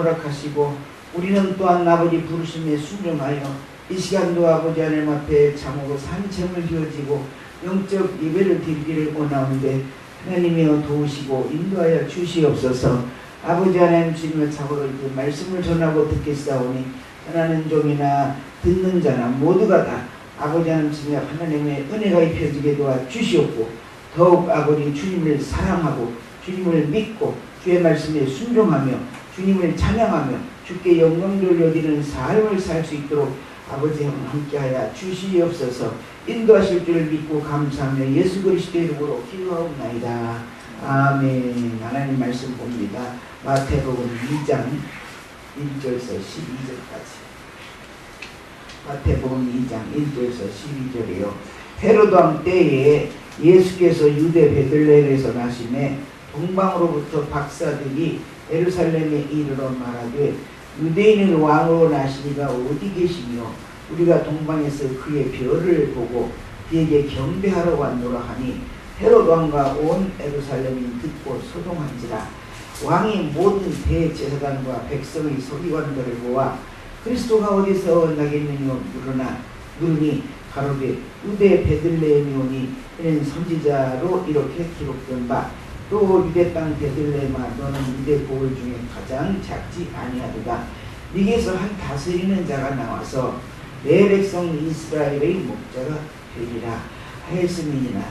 허락하시고 우리는 또한 아버지 부르심에 순종하여 이 시간도 아버지 하나님 앞에 참으로 산sem을 지어지고 영적 예배를 드리기를 원하는데 하나님이여 도우시고 인도하여 주시옵소서. 아버지 하나님 주님을 참으로 그 말씀을 전하고 듣겠사오니 전하는 종이나 듣는 자나 모두가 다 아버지 하나님 주님 하나님의 은혜가 입혀지게 도와 주시옵고 더욱 아버지 주님을 사랑하고 주님을 믿고 주의 말씀에 순종하며 주님을 찬양하며 주께 영광 돌려드리는 삶을 살 수 있도록 아버지 함께하여 주시옵소서. 인도하실 줄을 믿고 감사하며 예수 그리스도의 이름으로 기도하옵나이다. 아멘. 하나님 말씀 봅니다. 마태복음 2장 1절에서 12절까지. 마태복음 2장 1절에서 12절이요. 헤로드 왕 때에 예수께서 유대 베들레헴에서 나심에 동방으로부터 박사들이 예루살렘에 이르러 말하되 유대인을 왕으로 나시니가 어디 계시며 우리가 동방에서 그의 별을 보고 그에게 경배하러 왔노라 하니 헤롯 왕과 온 예루살렘이 듣고 소동한지라. 왕이 모든 대제사장과 백성의 서기관들을 모아 그리스도가 어디서 나겠느냐 물으니 가로되 유대 베들레헴이 오니 이는 선지자로 이렇게 기록된 바 또 유대 땅 베들레헴아 너는 유대 보을 중에 가장 작지 아니하도다. 네게서 한 다스리는 자가 나와서 내 백성 이스라엘의 목자가 되리라 하였음이니라.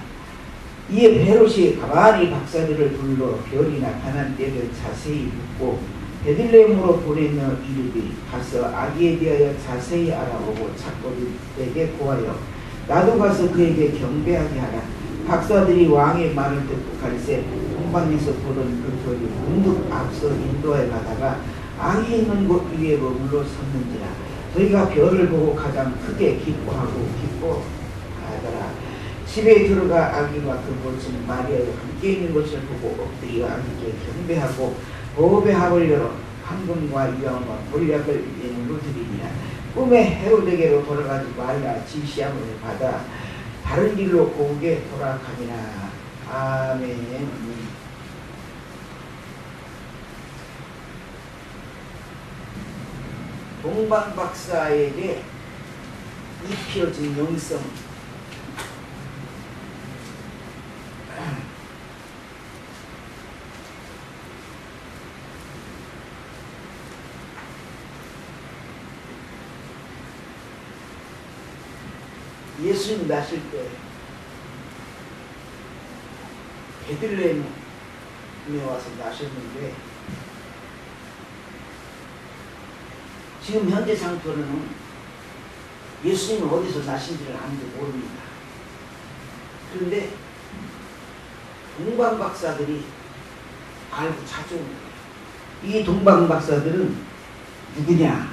이에 헤롯이 가만히 박사들을 불러 별이 나타난 때를 자세히 묻고 베들레헴으로 보내며 이르되 가서 아기에 대하여 자세히 알아보고 작거들에게 고하여 나도 가서 그에게 경배하게 하라. 박사들이 왕의 말을 듣고 갈새 동방에서 보던 그 별이 문득 앞서 인도해 가다가 아기 있는 곳 위에 머물러 섰는지라. 저희가 별을 보고 가장 크게 기뻐하고 기뻐하더라. 집에 들어가 아기와 그 모친 마리아가 함께 있는 것을 보고 엎드려 아기께 경배하고 보배 합을 열어 황금과 유황과 보리약을 예물로 드리니라. 꿈에 헤롯에게로 돌아가지 말라 지시함을 받아 다른 길로 고우게 돌아가니라. 아멘. 동방박사에게 입혀진 영성. 예수님 나실 때 베들레헴에 와서 나셨는데 지금 현재 상태로는 예수님은 어디서 나신지를 아무도 모릅니다. 그런데 동방박사들이 알고 찾아온 거예요. 이 동방박사들은 누구냐?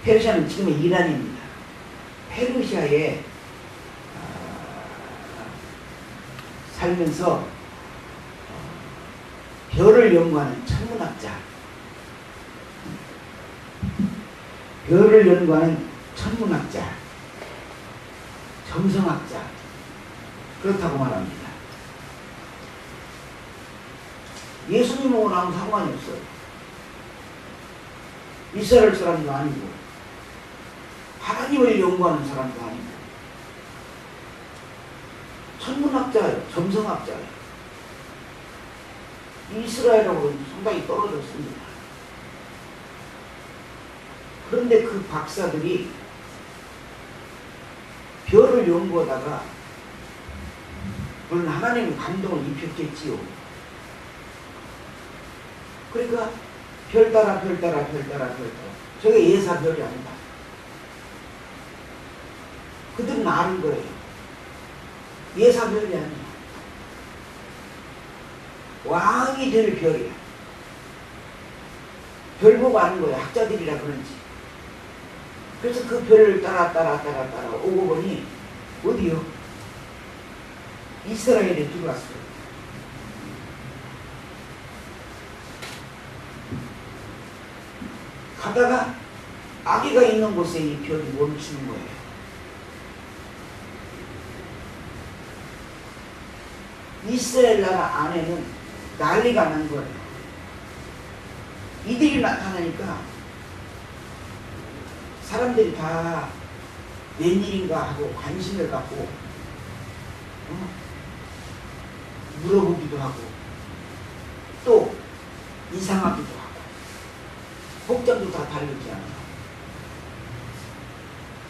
페르시아는 지금의 이란입니다. 페르시아에 살면서 별을 연구하는 천문학자, 점성학자 그렇다고 말합니다. 예수님하고 아무 상관이 없어요. 이스라엘 사람도 아니고 하나님을 연구하는 사람도 아니고 천문학자예요. 점성학자예요. 이스라엘하고는 상당히 떨어졌습니다. 그런데 그 박사들이 별을 연구하다가 물론 하나님은 감동을 입혔겠지요. 그러니까 별 따라 저게 예사별이 아니다. 그들은 아는 거예요. 예사별이 아니야. 왕이 될 별이야. 별 보고 아는 거야. 학자들이라 그런지. 그래서 그 별을 따라 오고 보니 어디요? 이스라엘에 들어왔어요. 가다가 아기가 있는 곳에 이 별이 멈추는 거예요. 이스라엘 나라 안에는 난리가 난 거예요. 이들이 나타나니까 사람들이 다 웬일인가 하고 관심을 갖고 물어보기도 하고 또 이상하기도 하고 복장도 다 다르지 않아요.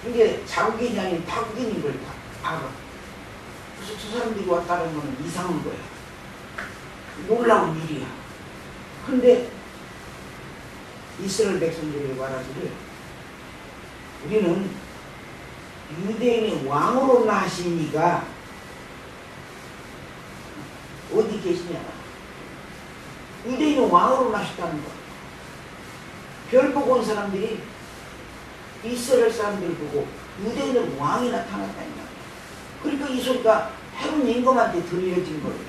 이게 자국인이 아닌 타국인인 걸 다 알아. 그래서 저 사람들이 왔다는 거는 이상한 거야. 놀라운 일이야. 그런데 이스라엘 백성들이 말하기를 우리는 유대인의 왕으로 나신 이가 어디 계시냐. 유대인은 왕으로 나셨다는 거야. 별 보고 온 사람들이 이스라엘 사람들 보고 유대인은 왕이 나타났다니까. 그러니까 이 소리가 헤롯 임금한테 들려진 거예요.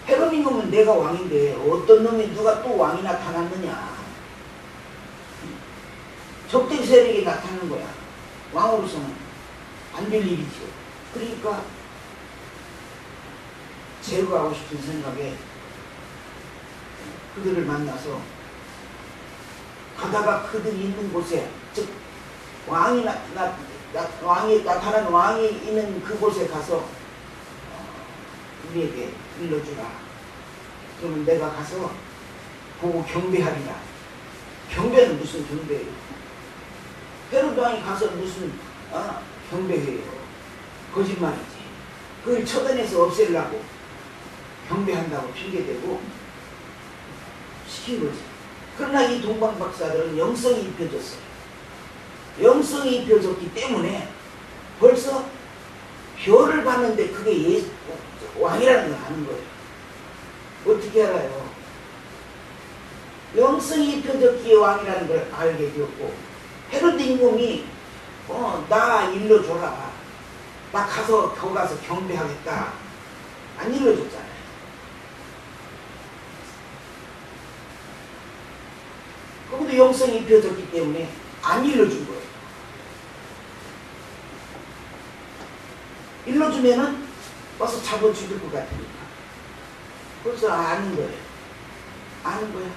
헤롯 임금은 내가 왕인데 어떤 놈이 누가 또 왕이 나타났느냐. 적대 세력이 나타나는 거야. 왕으로서는 안 될 일이죠. 그러니까 제거하고 싶은 생각에 그들을 만나서 가다가 그들이 있는 곳에, 즉 왕이 나타난 왕이 있는 그곳에 가서 우리에게 일러주라. 그러면 내가 가서 보고 경배하리라. 경배는 무슨 경배예요? 헤롯 왕이 가서 무슨 경배해요? 거짓말이지. 그걸 처단해서 없애려고 경배한다고 핑계대고 시킨 거지. 그러나 이 동방박사들은 영성이 입혀졌어요. 영성이 입혀졌기 때문에 벌써 별을 봤는데 그게 왕이라는 걸 아는 거예요. 어떻게 알아요? 영성이 입혀졌기에 왕이라는 걸 알게 되었고, 헤롯 임금이 나 일러줘라. 나 가서 거 가서 경배하겠다. 안 일러줬잖아요. 그것도 영성이 입혀졌기 때문에 안 일러준 거예요. 일러주면은 와서 잡아 죽일 것 같으니까. 그래서 아는 거예요. 아는 거야.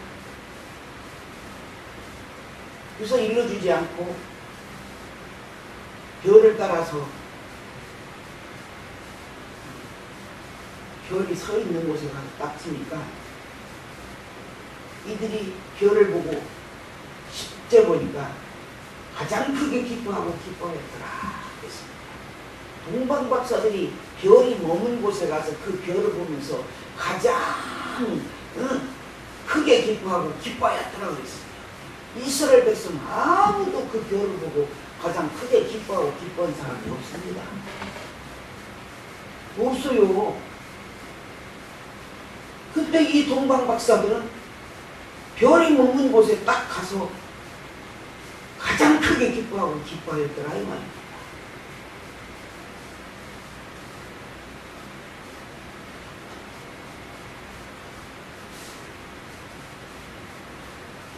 그래서 일러주지 않고 별을 따라서 별이 서 있는 곳에 가서 딱 치니까 이들이 별을 보고 10째 보니까 가장 크게 기뻐하고 기뻐했더라. 그랬습니다. 동방박사들이 별이 머문 곳에 가서 그 별을 보면서 가장 크게 기뻐하고 기뻐했더라. 그랬습니다. 이스라엘 백성 아무도 그 별을 보고 가장 크게 기뻐하고 기뻐한 사람이 없습니다. 없어요. 그때 이 동방박사들은 별이 머문 곳에 딱 가서 가장 크게 기뻐하고 기뻐했더라 이 말입니다.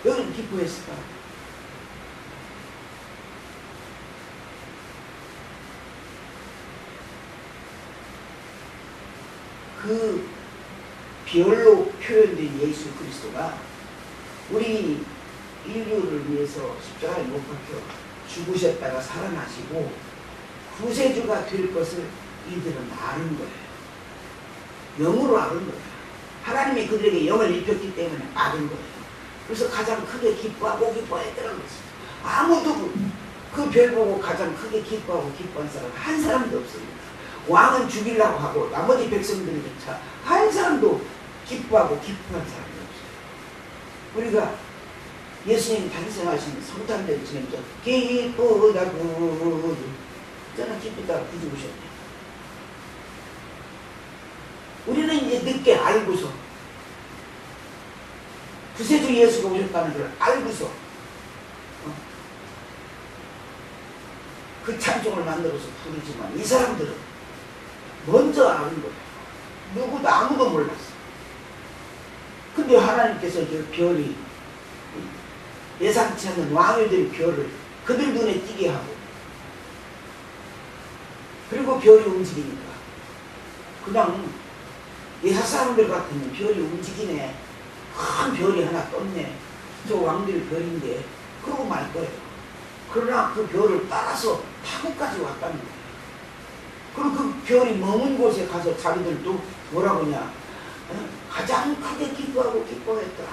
여기는 기뻐했을까? 그 별로 표현된 예수 그리스도가 우리 인류를 위해서 십자가에 못 박혀 죽으셨다가 살아나시고 구세주가 될 것을 이들은 아는 거예요. 영으로 아는 거예요. 하나님이 그들에게 영을 입혔기 때문에 아는 거예요. 그래서 가장 크게 기뻐하고 기뻐했더라는 것입니다. 아무도 그 별 보고 가장 크게 기뻐하고 기뻐한 사람 한 사람도 없습니다. 왕은 죽이려고 하고 나머지 백성들조차 한 사람도 기뻐하고 기뻐한 사람이 없어요. 우리가 예수님 탄생하신 성탄절 지내면서 기쁘다고 저는 기쁘다고 부르셨네. 우리는 이제 늦게 알고서 구세주 예수가 오셨다는 걸 알고서 그 찬송을 만들어서 부르지만 이 사람들은 먼저 아는 거예요. 누구도 아무도 몰랐어. 근데 하나님께서 저 별이 예상치 않는 왕이 될 별을 그들 눈에 띄게 하고 그리고 별이 움직이니까 그냥 예사 사람들 같으면 별이 움직이네. 큰 별이 하나 떴네. 저 왕들 별인데 그러고 말 거예요. 그러나 그 별을 따라서 타고까지 왔다는 거예요. 그리고 그 별이 머문 곳에 가서 자기들도 뭐라고 하냐, 가장 크게 기뻐하고 기뻐했다.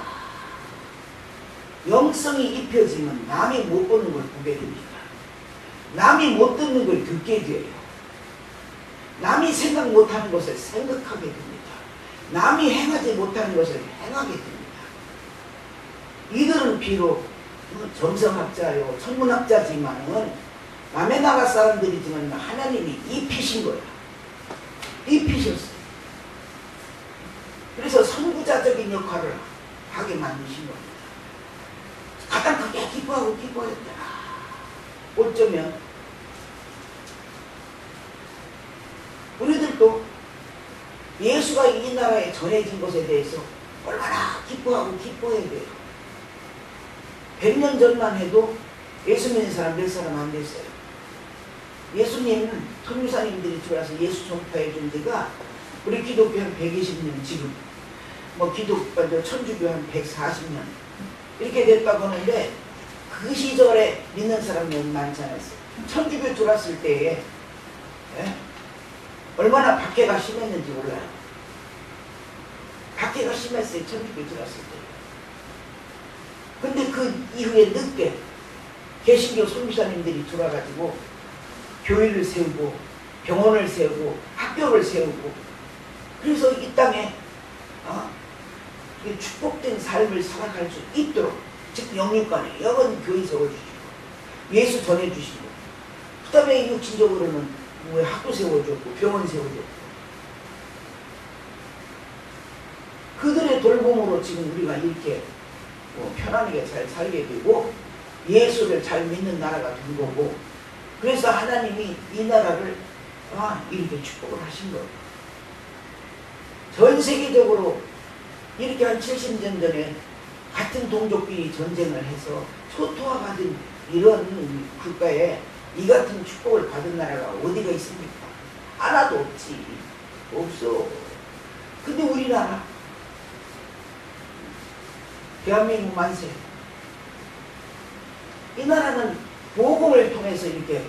영성이 입혀지면 남이 못 보는 걸 보게 됩니다. 남이 못 듣는 걸 듣게 돼요. 남이 생각 못하는 것을 생각하게 됩니다. 남이 행하지 못하는 것을 행하게 됩니다. 이들은 비록 점성학자요 천문학자지만은 남의 나라 사람들이지만 하나님이 입히신 거야. 입히셨어요. 그래서 선구자적인 역할을 하게 만드신 겁니다. 가장 크게 기뻐하고 기뻐했다. 어쩌면 우리들도 예수가 이 나라에 전해진 것에 대해서 얼마나 기뻐하고 기뻐해야 돼요. 100년 전만 해도 예수 믿는 사람 몇 사람 안 됐어요. 예수님은 선교사님들이 들어와서 예수 전파해 준 지가 우리 기독교 한 120년 지금 기독교 천주교 한 140년 이렇게 됐다고 하는데 그 시절에 믿는 사람이 많지 않았어요. 천주교 들어왔을 때에 얼마나 박해가 심했는지 몰라요. 박해가 심했어요. 천주교 들어왔을 때. 근데 그 이후에 늦게 개신교 선교사님들이 들어와가지고 교회를 세우고 병원을 세우고 학교를 세우고 그래서 이 땅에 축복된 삶을 살아갈 수 있도록 즉 영육간에 영원 교회 세워주시고 예수 전해주시고 그 다음에 육신적으로는 학교 세워줬고 병원 세워줬고 그들의 돌봄으로 지금 우리가 이렇게 편안하게 잘 살게 되고 예수를 잘 믿는 나라가 된 거고 그래서 하나님이 이 나라를 이렇게 축복을 하신 거예요. 전 세계적으로 이렇게 한 70년 전에 같은 동족끼리 전쟁을 해서 초토화받은 이런 국가에 이 같은 축복을 받은 나라가 어디가 있습니까? 하나도 없지. 없어. 근데 우리나라 대한민국 만세. 이 나라는 복음을 통해서 이렇게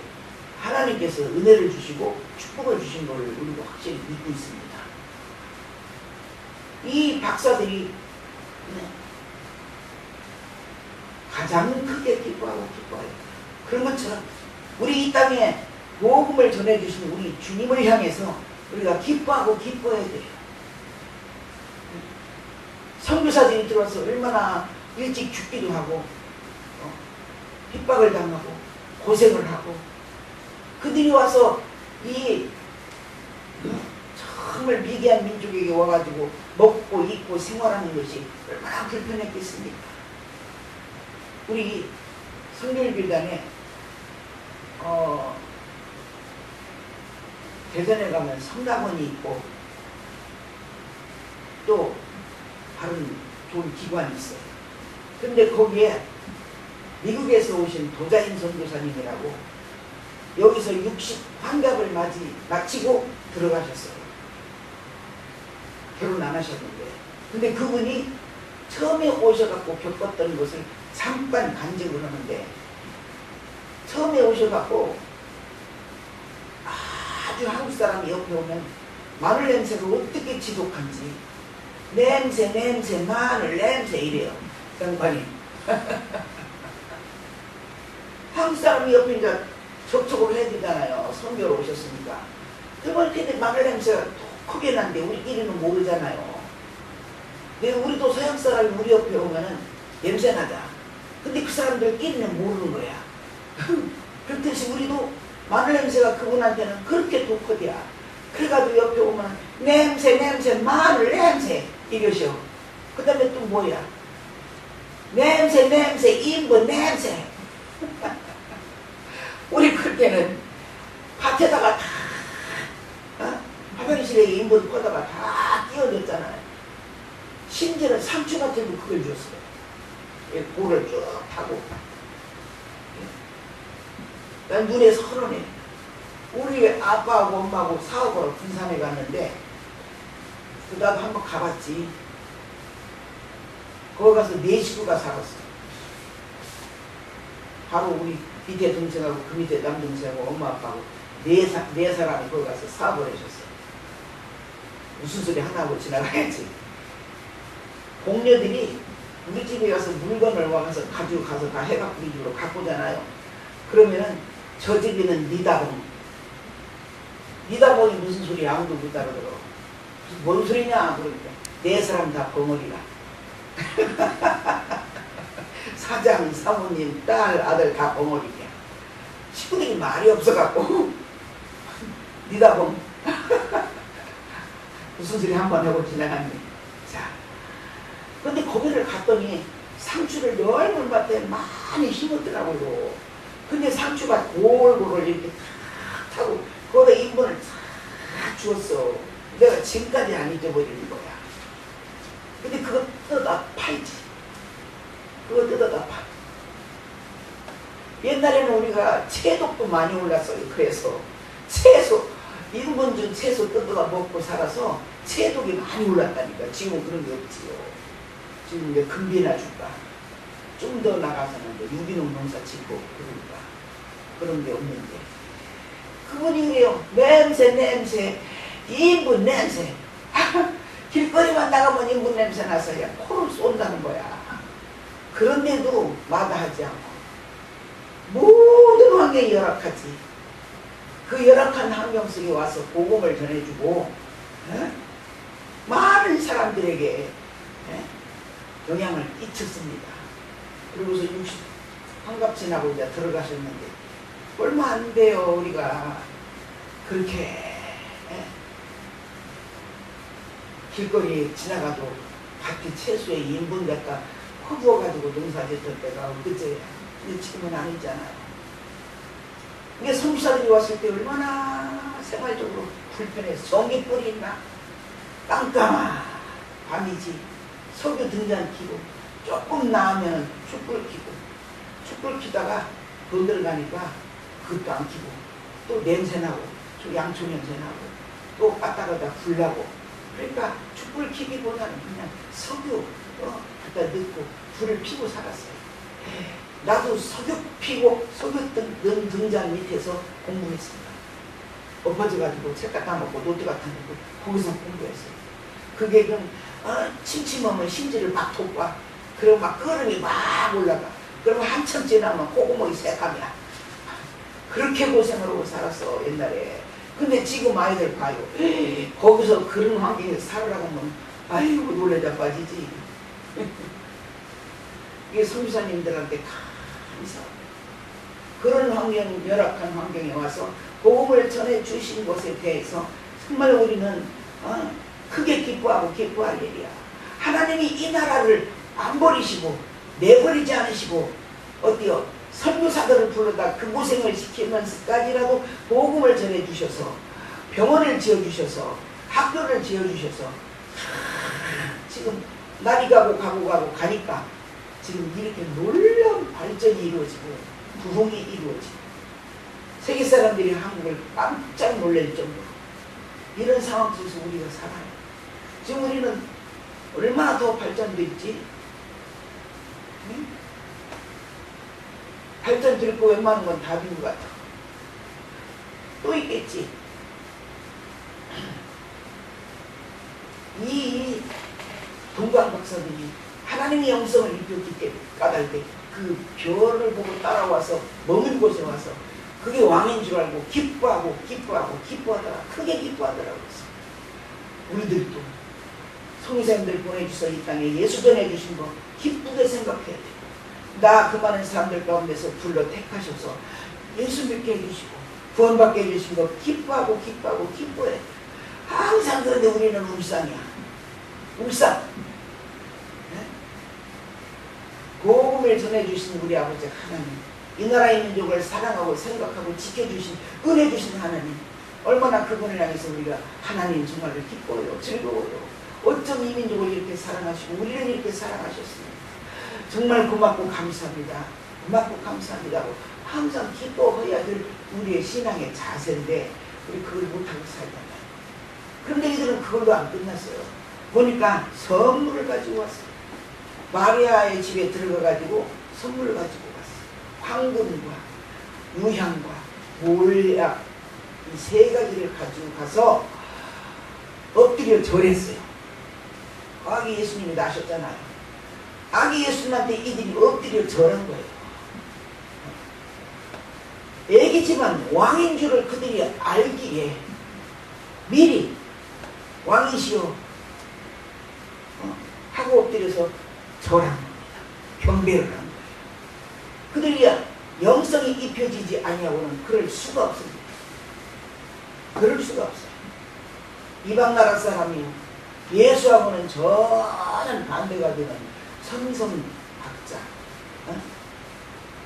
하나님께서 은혜를 주시고 축복을 주신 것을 우리가 확실히 믿고 있습니다. 이 박사들이 가장 크게 기뻐하고 기뻐해요. 그런 것처럼 우리 이 땅에 복음을 전해주신 우리 주님을 향해서 우리가 기뻐하고 기뻐해야 돼요. 선교사들이 들어와서 얼마나 일찍 죽기도 하고 핍박을 당하고 고생을 하고 그들이 와서 이 정말 미개한 민족에게 와가지고 먹고 입고 생활하는 것이 얼마나 불편했겠습니까? 우리 성결교단에 대전에 가면 성당원이 있고 또 다른 좋은 기관이 있어요. 근데 거기에 미국에서 오신 도자인 선교사님이라고 여기서 60 환갑을 마치고 들어가셨어요. 결혼 안 하셨는데. 근데 그분이 처음에 오셔갖고 겪었던 것을 잠깐 간증을 하는데 처음에 오셔갖고 아주 한국 사람이 옆에 오면 마늘 냄새가 어떻게 지독한지 냄새 마늘 냄새 이래요. 양반이 한국 사람이 옆에 이제 접촉을 해야 되잖아요. 선교로 오셨으니까. 그러면 근데 마늘 냄새가 크게 난데 우리끼리는 모르잖아요. 근데 우리도 서양 사람이 우리 옆에 오면은 냄새 나자. 근데 그 사람들끼리는 모르는 거야. 그렇듯이 우리도 마늘 냄새가 그분한테는 그렇게 독하대야. 그래가지고 옆에 오면 냄새 마늘 냄새 이것이요. 그 다음에 또 뭐야? 냄새 인분 냄새. 우리 그때는 밭에다가 다 화장실에 인분 퍼다가 다 끼워줬잖아요. 심지어는 상추밭에도 그걸 줬어요. 볼을 쭉 타고. 난 눈에 선언해. 우리 아빠하고 엄마하고 사업으로 군산에 갔는데 나도 한번 가봤지. 거기 가서 네 식구가 살았어. 바로 우리 밑에 동생하고 그 밑에 남동생하고 엄마 아빠하고 네 사람이 거기 가서 사업을 해줬어. 무슨 소리 하나 하고 지나가야지. 공녀들이 우리 집에 가서 물건을 와서 가지고 가서 다 해갖고 우리 집으로 갖고 오잖아요. 그러면은 저 집에는 니다봉. 니다봉이 무슨 소리야? 아무도 못 알아들어. 뭔 소리냐? 그러니까 네 사람 다 벙어리라. 사장, 사모님, 딸, 아들 다 벙어리야. 식구들이 말이 없어갖고 니다봉. 무슨 소리 한번 하고 지나갔네. 자, 근데 거기를 갔더니 상추를 넓은 밭에 많이 심었더라고요. 근데 상추가 골고루 이렇게 탁 타고 거기다 인분을 탁 주었어. 내가 지금까지 안 잊어버리는 거야. 근데 그거 뜯어다 팔지. 그거 뜯어다 팔. 옛날에는 우리가 채독도 많이 올랐어요. 그래서 채소, 인분준 채소 뜯어다 먹고 살아서 채독이 많이 올랐다니까. 지금은 그런 게 없지요. 지금 이제 금비나 줄까. 좀 더 나가서는 유기농 농사 짓고 그러니까 그런 게 없는데. 그분이 그래요. 냄새. 인분 냄새. 길거리만 나가면 인분 냄새 나서 그냥 코를 쏜다는 거야. 그런데도 마다하지 않고 모든 환경이 열악하지. 그 열악한 환경 속에 와서 복음을 전해주고 많은 사람들에게 영향을 끼쳤습니다. 그리고서 60 환갑 지나고 이제 들어가셨는데 얼마 안 돼요. 우리가 그렇게 길거리에 지나가도 밭에 채소에 인분 갖다 퍼부어가지고 농사짓던 때가 그때야. 근데 지금은 아니잖아요. 이게 선교사들이 왔을 때 얼마나 생활적으로 불편해서 전기불이 있나? 깜깜한 밤이지. 석유 등잔 켜고 조금 나으면 촛불 켜고 촛불 켜다가 돈 들어가니까 그것도 안 켜고 또 냄새나고 저 양초 냄새나고 또 빠따가다 불 나고 그러니까 촛불 켜기보다는 그냥 석유 갖다 넣고 불을 피고 살았어요. 나도 석유 피고 석유 등잔 밑에서 공부했습니다. 엎어져가지고 책 갖다 먹고 노트 갖다 먹고 거기서 공부했어요. 그게 좀 침침하면 심지를 막 돋봐. 그리고 막 끓음이 막 올라가. 그러면 한참 지나면 고구멍이 새까매야. 그렇게 고생을 하고 살았어 옛날에. 근데 지금 아이들 봐요. 거기서 그런 환경에서 살으라고 하면 아이고 놀래자 빠지지. 이게 선교사님들한테 감사. 그런 환경, 열악한 환경에 와서 복음을 전해주신 것에 대해서 정말 우리는 크게 기뻐하고 기뻐할 일이야. 하나님이 이 나라를 안 버리시고 내버리지 않으시고 어디요? 선교사들을 불러다 그 고생을 시키면서까지라도 복음을 전해주셔서 병원을 지어주셔서 학교를 지어주셔서 지금 날이 가고 가니까 지금 이렇게 놀라운 발전이 이루어지고 부흥이 이루어지고 세계 사람들이 한국을 깜짝 놀랄 정도로 이런 상황 속에서 우리가 살아요. 지금 우리는 얼마나 더 발전됐지? 응? 발전될 거 웬만한 건 답인 것 같아. 또 있겠지. 이 동방 박사들이 하나님의 영성을 입혔기 때문에 까닭 때 그 별을 보고 따라와서 머문 곳에 와서 그게 왕인 줄 알고 기뻐하더라. 크게 기뻐하더라고. 우리들도 성생들 보내주셔서 이 땅에 예수 전해주신 거 기쁘게 생각해야 돼. 나 그 많은 사람들 가운데서 불러 택하셔서 예수 믿게 해주시고 구원받게 해주신 거 기뻐해. 항상. 그런데 우리는 울상이야. 울상. 네? 복음을 전해주신 우리 아버지 하나님, 이 나라의 민족을 사랑하고 생각하고 지켜주신 은혜 주신 하나님, 얼마나 그분을 향해서 우리가 하나님 정말로 기뻐요. 즐거워요. 어쩜 이 민족을 이렇게 사랑하시고 우리를 이렇게 사랑하셨습니까? 정말 고맙고 감사합니다. 고맙고 항상 기뻐해야 될 우리의 신앙의 자세인데 우리 그걸 못하고 살잖아요. 그런데 이들은 그걸로 안 끝났어요. 보니까 선물을 가지고 왔어요. 마리아의 집에 들어가가지고 선물을 가지고 왔어요. 황금과 유향과 몰약 이 세 가지를 가지고 가서 엎드려 절했어요. 아기 예수님이 나셨잖아요. 아기 예수님한테 이들이 엎드려 절한 거예요. 애기지만 왕인 줄을 그들이 알기에 미리 왕이시여 하고 엎드려서 절한 겁니다. 경배를 한 거예요. 그들이 영성이 입혀지지 아니하고는 그럴 수가 없습니다. 그럴 수가 없어요. 이방 나라 사람이 예수하고는 전혀 반대가 되는 성성학자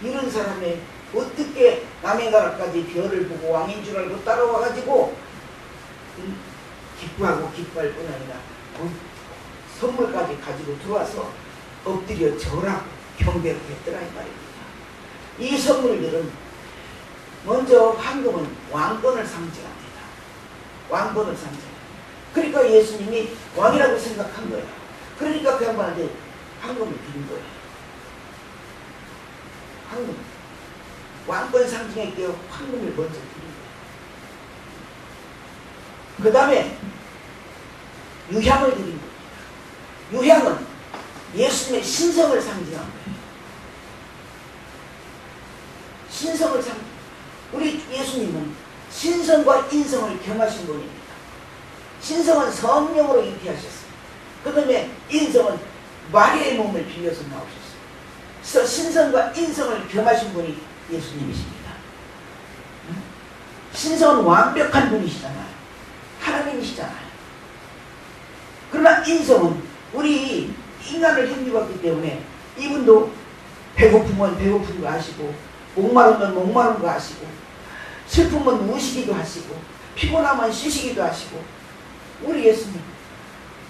이런 사람이 어떻게 남의 나라까지 별을 보고 왕인 줄 알고 따라와가지고 기뻐하고 기뻐할 뿐 아니라 선물까지 가지고 들어와서 엎드려 절하고 경배를 했더라 이 말입니다. 이 선물들은 먼저 황금은 왕권을 상징합니다. 왕권을 상징합니다. 그러니까 예수님이 왕이라고 생각한 거예요. 그러니까 그 양반한테 황금을 드린 거예요. 황금. 왕권 상징했기에 황금을 먼저 드린 거예요. 그 다음에 유향을 드린 겁니다. 유향은 예수님의 신성을 상징한 거예요. 신성을 우리 예수님은 신성과 인성을 겸하신 분입니다. 신성은 성령으로 잉태하셨어요. 그 다음에 인성은 마리아의 몸을 빌려서 나오셨어요. 그래서 신성과 인성을 겸하신 분이 예수님이십니다. 신성은 완벽한 분이시잖아요. 하나님이시잖아요. 그러나 인성은 우리 인간을 힘입었기 때문에 이분도 배고프면 배고픈 거 아시고 목마르면 목마른 거 아시고 슬프면 우시기도 하시고 피곤하면 쉬시기도 하시고 우리 예수님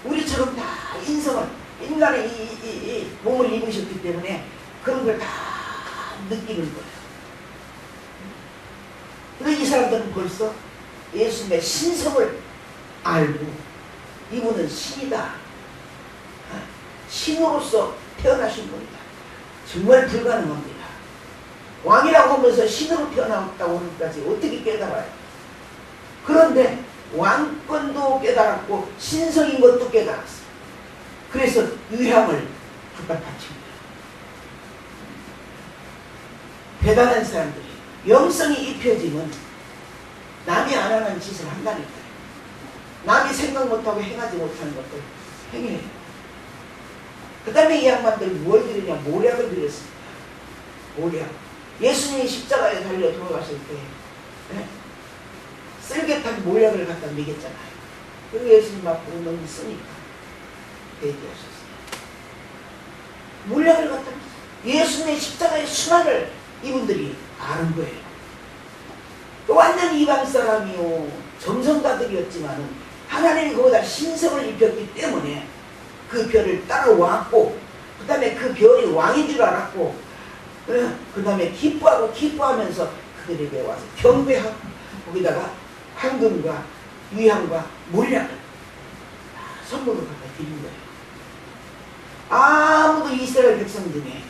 우리처럼 다 인성을 인간의 이 몸을 입으셨기 때문에 그런 걸 다 느끼는 거예요. 그런데 이 사람들은 벌써 예수님의 신성을 알고 이분은 신이다. 신으로서 태어나신 분이다. 정말 불가능합니다. 왕이라고 하면서 신으로 태어났다고 하는 것까지 어떻게 깨달아요? 그런데 왕권도 깨달았고 신성인 것도 깨달았어요. 그래서 유향을 갖다 바칩니다. 대단한 사람들이 영성이 입혀지면 남이 안 하는 짓을 한다니까요. 남이 생각 못하고 행하지 못하는 것들 행해요. 그 다음에 이 양반들이 뭘 드리냐? 모략을 드렸습니다. 모략. 예수님이 십자가에 달려 돌아가실 때 쓸개탄 모략을 갖다 먹였잖아요. 그리고 예수님 앞으로 너무 쓰니까 대기하셨어요. 모략을 갖다 먹였어요. 예수님의 십자가의 순환을 이분들이 아는 거예요. 또 완전 이방 사람이요 점성가들이었지만은 하나님이 거기다 신성을 입혔기 때문에 그 별을 따라왔고 그 다음에 그 별이 왕인 줄 알았고 그 다음에 기뻐하면서 그들에게 와서 경배하고 거기다가 황금과 유향과 몰약을 선물로 갖다 드린 거예요. 아무도 이스라엘 백성 중에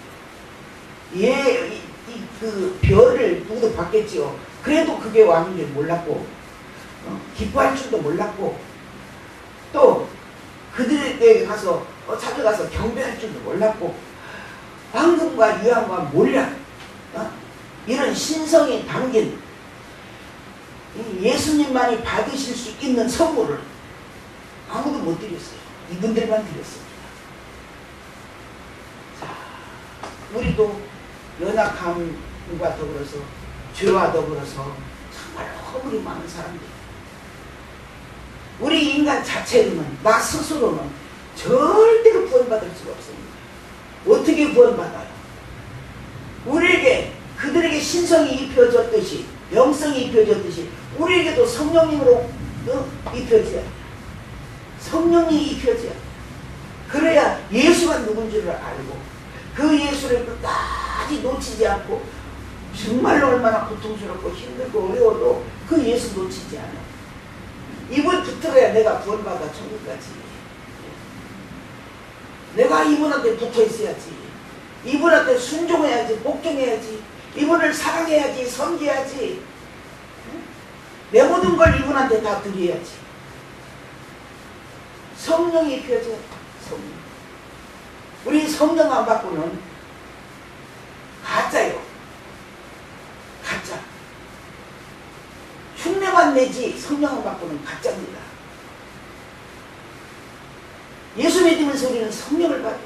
그 별을 누구도 받겠지요. 그래도 그게 왕인 줄 몰랐고 기뻐할 줄도 몰랐고 또 그들에게 가서 찾아가서 경배할 줄도 몰랐고 황금과 유향과 몰약 이런 신성이 담긴 예수님만이 받으실 수 있는 선물을 아무도 못 드렸어요. 이분들만 드렸습니다. 자, 우리도 연약함과 더불어서 죄와 더불어서 정말 허물이 많은 사람들 우리 인간 자체로는 나 스스로는 절대로 구원받을 수가 없습니다. 어떻게 구원받아요? 우리에게 그들에게 신성이 입혀졌듯이 영성이 입혀졌듯이 우리에게도 성령님으로 입혀져야 성령이 입혀져야 그래야 예수가 누군지를 알고 그 예수를 끝까지 놓치지 않고 정말로 얼마나 고통스럽고 힘들고 어려워도 그 예수 놓치지 않아요. 이분 붙들어야 내가 구원받아 천국 가지. 내가 이분한테 붙어 있어야지. 이분한테 순종해야지. 복종해야지. 이분을 사랑해야지. 섬겨야지. 내 모든 걸 이분한테 다 드려야지. 성령이 펴져. 성령. 우리 성령 안 받고는 가짜요. 가짜. 흉내만 내지 성령 안 받고는 가짜입니다. 예수 믿으면서 우리는 성령을 받아요.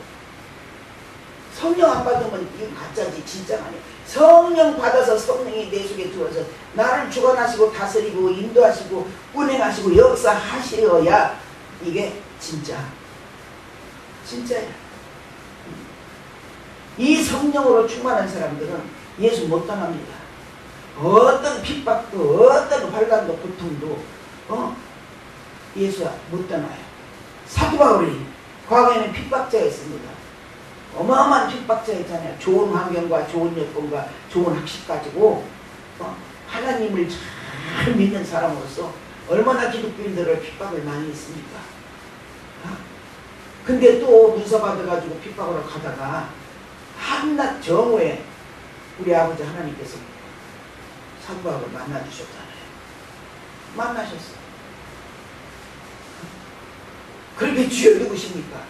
성령 안 받으면 이건 가짜지 진짜가 아니에요. 성령 받아서 성령이 내 속에 들어와서 나를 주관하시고 다스리고 인도하시고 운행하시고 역사하시어야 이게 진짜. 진짜야. 이 성령으로 충만한 사람들은 예수 못 떠납니다. 어떤 핍박도 어떤 환난도 고통도 예수 못 떠나요. 사도 바울이 과거에는 핍박자였습니다. 어마어마한 핍박자였잖아요. 좋은 환경과 좋은 여건과 좋은 학식 가지고 하나님을 잘 믿는 사람으로서 얼마나 기독교인들을 핍박을 많이 했습니까? 근데 또 문서 받아가지고 핍박으로 가다가 한낮 정오에 우리 아버지 하나님께서 사도 바울을 만나주셨잖아요. 만나셨어요. 그렇게 주여 누구십니까?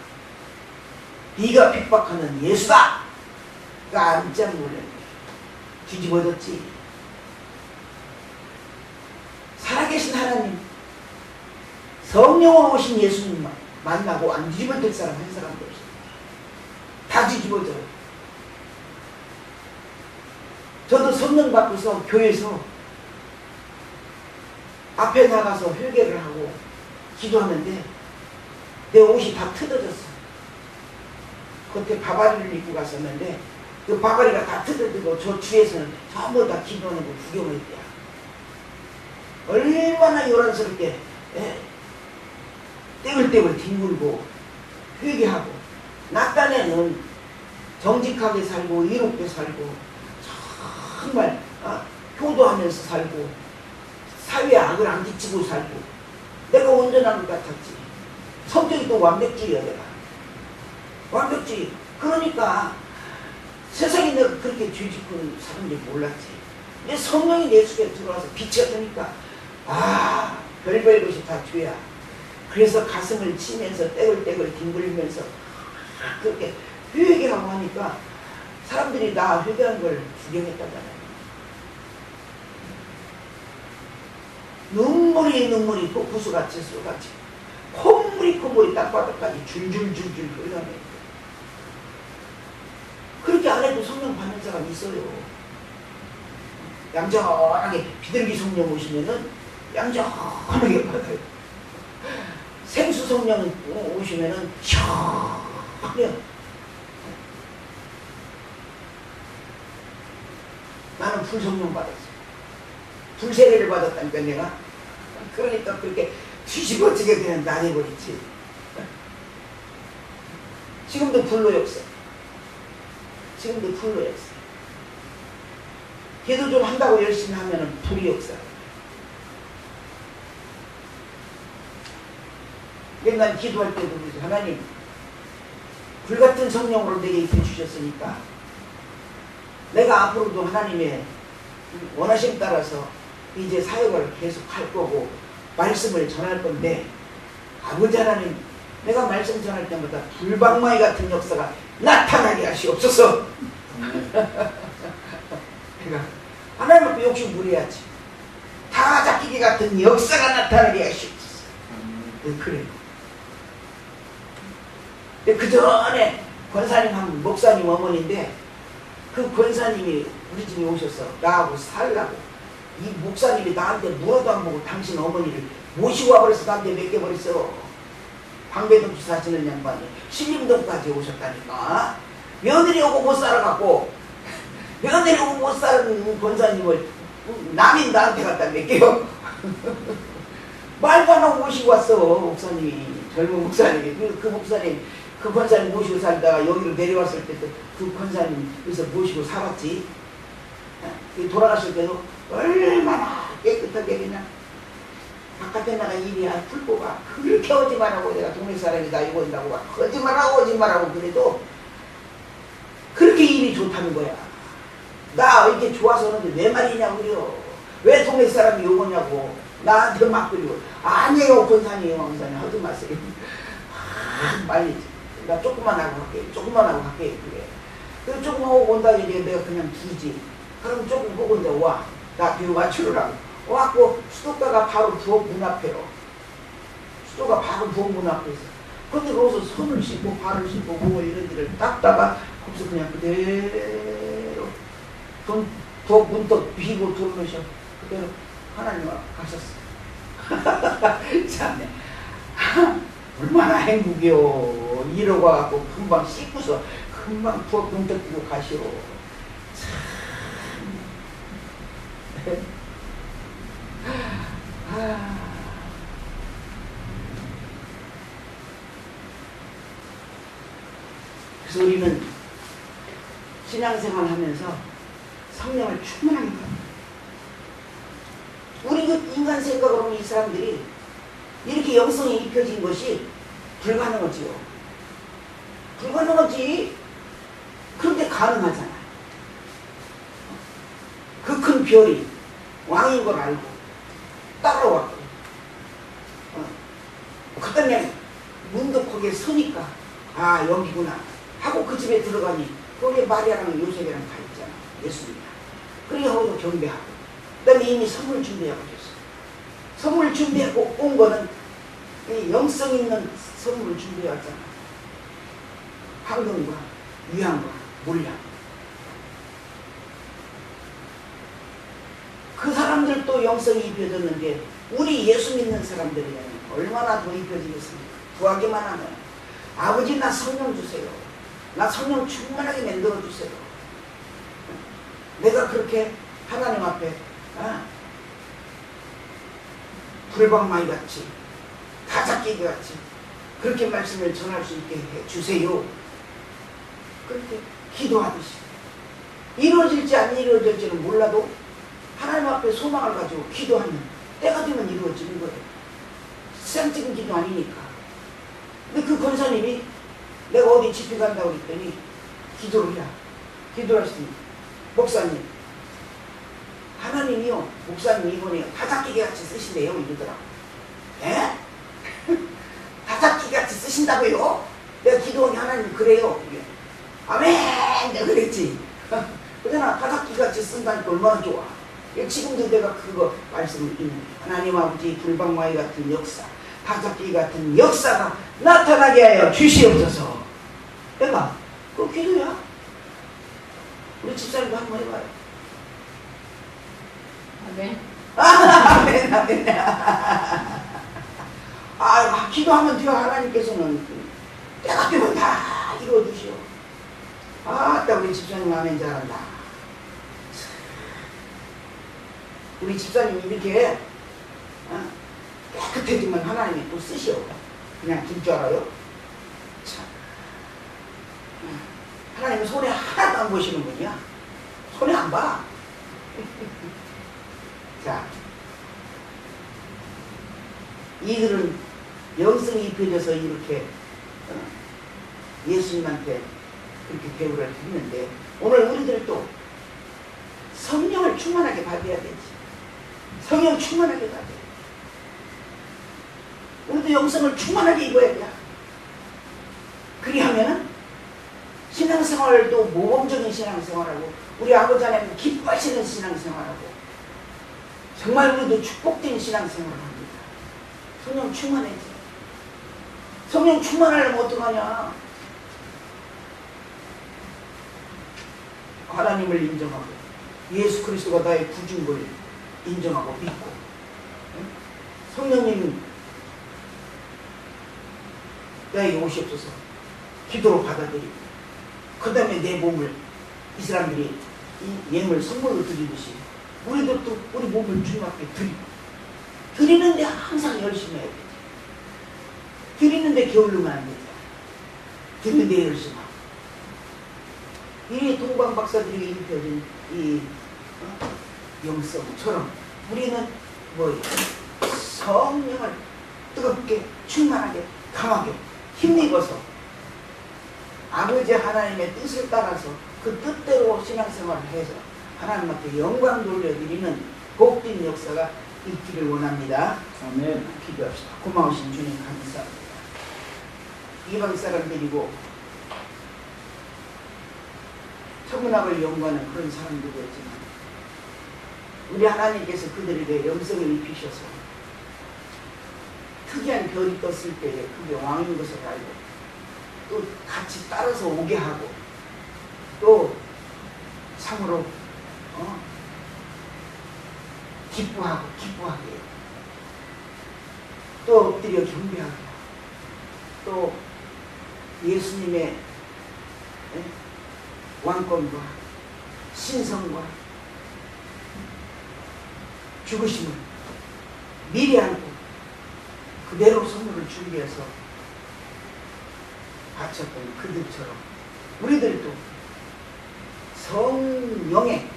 네가 핍박하는 예수다! 깜짝 놀랐네. 뒤집어졌지. 살아계신 하나님, 성령으로 오신 예수님 만나고 안 뒤집어질 사람 한 사람도 없어요. 다 뒤집어져요. 저도 성령 받고서 교회에서 앞에 나가서 회개를 하고 기도하는데 내 옷이 다 틀어졌어. 그때 바바리를 입고 갔었는데 그 바바리가 다 틀어지고 저 주에서는 전부 다 기도하는 거 구경했대요. 얼마나 요란스럽게 떼굴떼굴 뒹굴고 회개하고 나 딴에는 정직하게 살고 이롭게 살고 정말 효도하면서 살고 사회에 악을 안 끼치고 살고 내가 온전한 것 같았지. 성격이 또 완벽주의야 내가. 완벽주의. 그러니까 세상에 내가 그렇게 죄 짓고 사는 줄 몰랐지. 근데 성령이 내 속에 들어와서 비춰주니까 별별 것이 다 죄야. 그래서 가슴을 치면서 떼굴떼굴 뒹굴면서 그렇게 회개하고 하니까 사람들이 나 회개한 걸 구경했다잖아요. 눈물이 폭포수같이 쏟아지 콧물이 땅바닥까지 줄줄줄줄 흘러내. 그렇게 안 해도 성령 받는 사람이 있어요. 얌전하게 비둘기 성령 오시면은 얌전하게 받아요. 생수 성령 오시면은 시원해요. 나는 불성령 받았어. 불세례를 받았다니까 내가. 그러니까 그렇게 뒤집어지게 그냥 나뉘어버리지. 지금도 불로 역사. 지금도 불로 역사. 기도 좀 한다고 열심히 하면은 불이 역사. 맨날 기도할 때도 그러죠. 하나님, 불같은 성령으로 내게 입혀 주셨으니까 내가 앞으로도 하나님의 원하심 따라서 이제 사역을 계속 할 거고 말씀을 전할 건데 아버지 하나님, 내가 말씀 전할 때마다 불방망이 같은 역사가 나타나게 하시옵소서. 그러니까 하나님 앞에 욕심 부려야지. 다 잡히기 같은 역사가 나타나게 하시옵소서. 그래. 그 전에 권사님 한 목사님 어머니인데 그 권사님이 우리 집에 오셔서 나하고 살라고 이 목사님이 나한테 물어도 안 보고 당신 어머니를 모시고 와버려서 나한테 맡겨버렸어. 방배동주 사시는 양반이 신림동까지 오셨다니까. 며느리 오고 못 살아갖고 며느리 오고 못 사는 권사님을 남인 나한테 갖다 맡겨요. 말도 안 하고 모시고 왔어. 목사님이, 젊은 목사님이. 그 목사님, 그 권사님 모시고 살다가 여기로 내려왔을 때도 그 권사님 여기서 모시고 살았지. 돌아가실 때도 얼마나 깨끗하게 그냥 바깥에 나가 일이 불보가 그렇게 오지 말라고 내가 동네 사람이다 이거 온다고 거짓말하고 오지 말라고 그래도 그렇게 일이 좋다는 거야. 나 이렇게 좋아서 오는데 왜 말이냐고 그래요. 왜 동네 사람이 요거냐고 나한테 막 그리고 아니에요 권사님 왕사님 하지 마세요. 빨리 나 조금만 하고 갈게 조금만 하고 갈게 그래. 그래서 조금 하고 온다 이제 내가 그냥 두지. 그럼 조금 하고 이제 와. 나 비유 맞추라고. 와갖고 수도가가 바로 부엌 문 앞에요. 수도가 바로 부엌 문 앞에 있어. 그런데 거기서 손을 씻고 발을 씻고 뭐 이런 데를 닦다가 거기서 그냥 그대로 부엌 문떡 비고 들어오셔. 그대로 하나님 앞 가셨어. 참네. 얼마나 행복이요. 이러고 와갖고 금방 씻고서 금방 부엌 문떡 비고 가시오. 참. 그래서 우리는 신앙생활 하면서 성령을 충만하게 받아요. 우리 그 인간 생각으로는 이 사람들이 이렇게 영성이 입혀진 것이 불가능하지요. 불가능하지. 그런데 가능하잖아. 그 큰 별이 왕인 걸 알고 따라왔고 그다음에 문도 거기에 서니까 아 여기구나 하고 그 집에 들어가니 거기에 마리아랑 요셉이랑 다 있잖아. 예수님이랑. 그러니까 거기서 경배하고 그 다음에 이미 선물 준비하고 있어. 선물 준비하고 온 거는 이 영성 있는 선물을 준비하잖아. 황금과 유향과 물량. 그 사람들도 영성이 입혀졌는데 우리 예수 믿는 사람들이 얼마나 더 입혀지겠습니까? 구하기만 하면 아버지 나 성령 주세요. 나 성령 충만하게 만들어 주세요. 내가 그렇게 하나님 앞에 불방마이 같이 다잡기기 같이 그렇게 말씀을 전할 수 있게 해 주세요. 그렇게 기도하듯이 이루어질지 안 이루어질지는 몰라도 하나님 앞에 소망을 가지고 기도하면 때가 되면 이루어지는 거예요. 세상적인 기도 아니니까. 근데 그 권사님이 내가 어디 집회 간다고 그랬더니 기도를 해라. 기도를 하시더니 목사님 하나님이요 목사님 이번에 다잡기기 같이 쓰신대요 이러더라고. 에? 다잡기기 같이 쓰신다고요? 내가 기도하니 하나님 그래요. 아멘 내가 그랬지. 그러나 다잡기기 같이 쓴다니까 얼마나 좋아. 지금도 내가 그거 말씀을 읽는 하나님 아버지 불방마이 같은 역사 다잡기 같은 역사가 나타나게 하여 주시옵소서. 내가 그거 기도야. 우리 집사님도 한번 해봐요. 아멘. 아멘 아멘. 기도하면 돼요. 하나님께서는 때가 되면 다 이루어주시오. 아따 우리 집사님 아멘 잘한다. 우리 집사님이 이렇게 깨끗해지면 하나님이 또 쓰시오. 그냥 둘 줄 알아요? 참. 하나님은 손에 하나도 안 보시는 분이야. 손에 안 봐. 자, 이들은 영성이 입혀져서 이렇게 예수님한테 그렇게 대우를 했는데 오늘 우리들도 성령을 충만하게 받아야 되지. 성령 충만하게 받아야 돼. 우리도 영성을 충만하게 입어야 돼. 그리하면은 신앙생활도 모범적인 신앙생활하고 우리 아버지 하나님 기뻐하시는 신앙생활하고 정말 우리도 축복된 신앙생활을 합니다. 성령 충만해지. 성령 충만하려면 어떡하냐. 하나님을 인정하고 예수 그리스도가 나의 구준 걸 인정하고 믿고 성령님 나에게 오시옵소서 기도로 받아들이고 그 다음에 내 몸을 이 사람들이 이 예물 선물로 드리듯이 우리도 또 우리 몸을 주님 앞에 드리는데 항상 열심히 해야 돼. 드리는데 게을르면 안 되죠. 드리는데 열심히 하고 이 동방박사들이 입혀진 이 영성처럼 우리는 뭐예요? 성령을 뜨겁게 충만하게 강하게 힘입어서 아버지 하나님의 뜻을 따라서 그 뜻대로 신앙생활을 해서 하나님 앞에 영광 돌려드리는 복된 역사가 있기를 원합니다. 아멘. 기도합시다. 고마우신 주님 감사합니다. 이방 사람들이고 천문학을 연구하는 그런 사람들이었지만 우리 하나님께서 그들에게 영성을 입히셔서 특이한 별이 떴을 때에 그게 왕인 것을 알고 또 같이 따라서 오게 하고 또 참으로 기뻐하게 또 엎드려 경배하게 또 예수님의 왕권과 신성과 죽으심을 미리 안고 그대로 선물을 준비해서 바쳤던 그들처럼 우리들도 성령의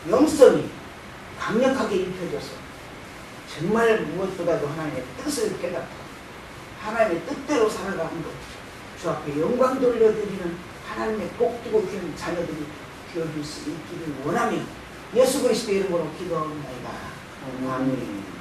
영성이 강력하게 입혀져서 정말 무엇보다도 하나님의 뜻을 깨닫고 하나님의 뜻대로 살아가는 것, 주 앞에 영광 돌려드리는 하나님의 복되고 귀한 자녀들이 되어줄 수 있기를 원하며 예수 그리스도의 이름으로 기도합니다. 아멘.